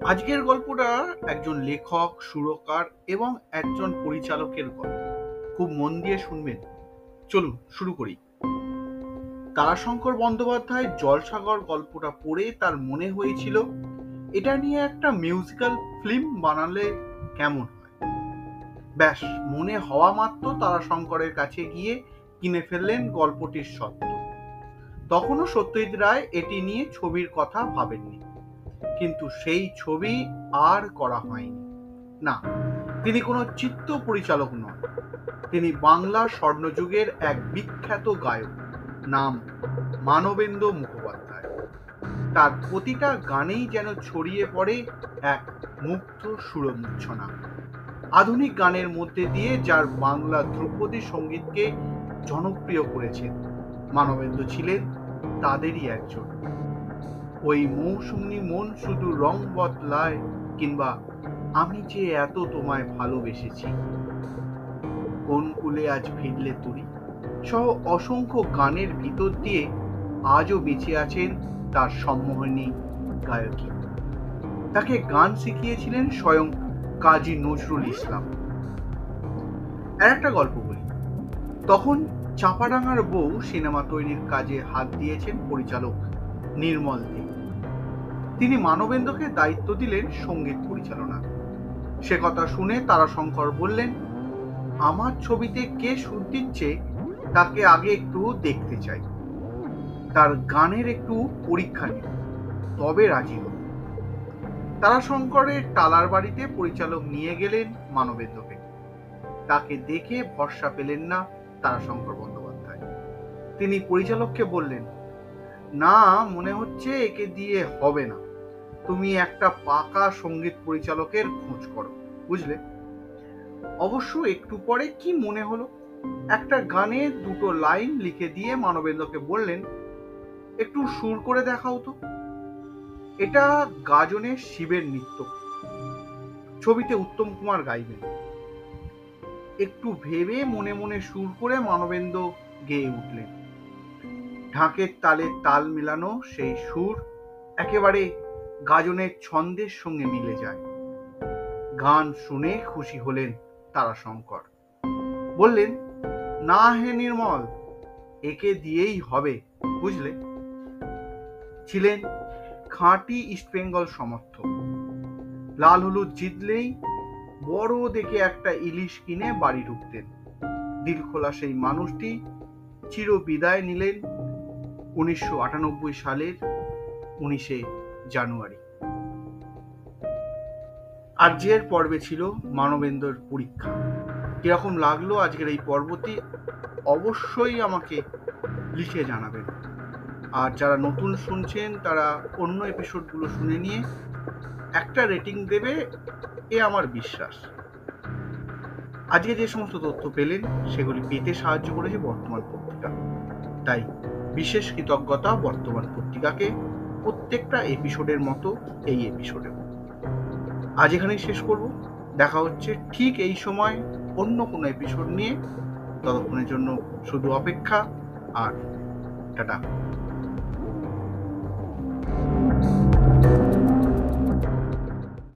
আজকের গল্পটা একজন লেখক, সুরকার এবং একজন পরিচালকের গল্প। খুব মন দিয়ে শুনবেন। চলুন শুরু করি। তারাশঙ্কর বন্দ্যোপাধ্যায় জলসাগর গল্পটা পড়ে তার মনে হয়েছিল এটা নিয়ে একটা মিউজিক্যাল ফিল্ম বানালে কেমন হয়। ব্যাস, মনে হওয়া মাত্র তারাশঙ্করের কাছে গিয়ে কিনে ফেললেন গল্পটির সত্ত্ব। তখনও সত্যজিৎ রায় এটি নিয়ে ছবির কথা ভাবেননি, কিন্তু সেই ছবি আর করা হয়নি। না, তিনি কোনো চিত্র পরিচালক নন, তিনি বাংলা স্বর্ণযুগের এক বিখ্যাত গায়ক, নাম মানবেন্দ্র মুখোপাধ্যায়। তার প্রতিটা গানেই যেন ছড়িয়ে পড়ে এক মুগ্ধ সুরমূর্ছনা। আধুনিক গানের মধ্যে দিয়ে যার বাংলা ধ্রুপদী সঙ্গীতকে জনপ্রিয় করেছেন, মানবেন্দ্র ছিলেন তাদেরই একজন। ওই মৌসুমী মন শুধু রং বদলায়, কিংবা আমি যে এত তোমায় ভালোবেসেছি, কোন কুলে আজ ফিরলে তুই সহ অসংখ্য গানের ভিতর দিয়ে আজও বেঁচে আছেন তার সম্মোহনী গায়কী। তাকে গান শিখিয়েছিলেন স্বয়ং কাজী নজরুল ইসলাম। আর একটা গল্প বলি। তখন চাপাডাঙ্গার বউ সিনেমা তৈরির কাজে হাত দিয়েছেন পরিচালক নির্মল দে। তিনি মানবেন্দ্রকে দায়িত্ব দিলেন সঙ্গীত পরিচালনা। সে কথা শুনে তারাশঙ্কর বললেন, আমার ছবিতে কে সুর দিচ্ছে তাকে আগে একটু দেখতে চাই, তার গানের একটু পরীক্ষা নিন, তবে রাজি হন। তারাশঙ্করের টালার বাড়িতে পরিচালক নিয়ে গেলেন মানবেন্দ্রকে। তাকে দেখে ভরসা পেলেন না তারাশঙ্কর বন্দ্যোপাধ্যায়। তিনি পরিচালককে বললেন, না, মনে হচ্ছে একে দিয়ে হবে না, তুমি একটা পাকা সঙ্গীত পরিচালকের খোঁজ করো, বুঝলে। অবশ্য একটু পরে কি মনে হলো, একটা গানে দুটো লাইন লিখে দিয়ে মানবেন্দ্রকে বললেন, একটু সুর করে দেখাও তো, এটা গাজনের শিবের নৃত্য, ছবিতে উত্তম কুমার গাইবেন। একটু ভেবে মনে মনে সুর করে মানবেন্দ্র গেয়ে উঠলেন। ঢাকের তালে তাল মিলানো সেই সুর একেবারে গাজনের ছন্দের সঙ্গে মিলে যায়। গান শুনে খুশি হলেন তারাশঙ্কর। বললেন, না হে নির্মল, একে দিয়েই হবে, বুঝলে। ছিলেন খাঁটি ইস্টবেঙ্গল সমর্থক। লাল হলুদ জিতলেই বড় দেখে একটা ইলিশ কিনে বাড়ি ঢুকতেন। দিলখোলা সেই মানুষটি চির বিদায় নিলেন 1998 সালের 19শে জানুয়ারি। আজকের পর্বে ছিল মানবেন্দ্রর পরীক্ষা। কিরকম লাগলো আজকের এই পর্বটি অবশ্যই আমাকে লিখে জানাবেন। আর যারা নতুন শুনছেন তারা অন্য এপিসোডগুলো শুনে নিয়ে একটা রেটিং দেবে, এ আমার বিশ্বাস। আজকে যে সমস্ত তথ্য পেলেন সেগুলি পেতে সাহায্য করেছে বর্তমান পত্রিকা, তাই বিশেষ কৃতজ্ঞতা বর্তমান পত্রিকাকে প্রত্যেকটা এপিসোডের মতো এই এপিসোডেও। আজ এখানেই শেষ করব। দেখা হচ্ছে ঠিক এই সময় অন্য কোনো এপিসোড নিয়ে। ততক্ষণের জন্য শুধু অপেক্ষা, আর টাটা।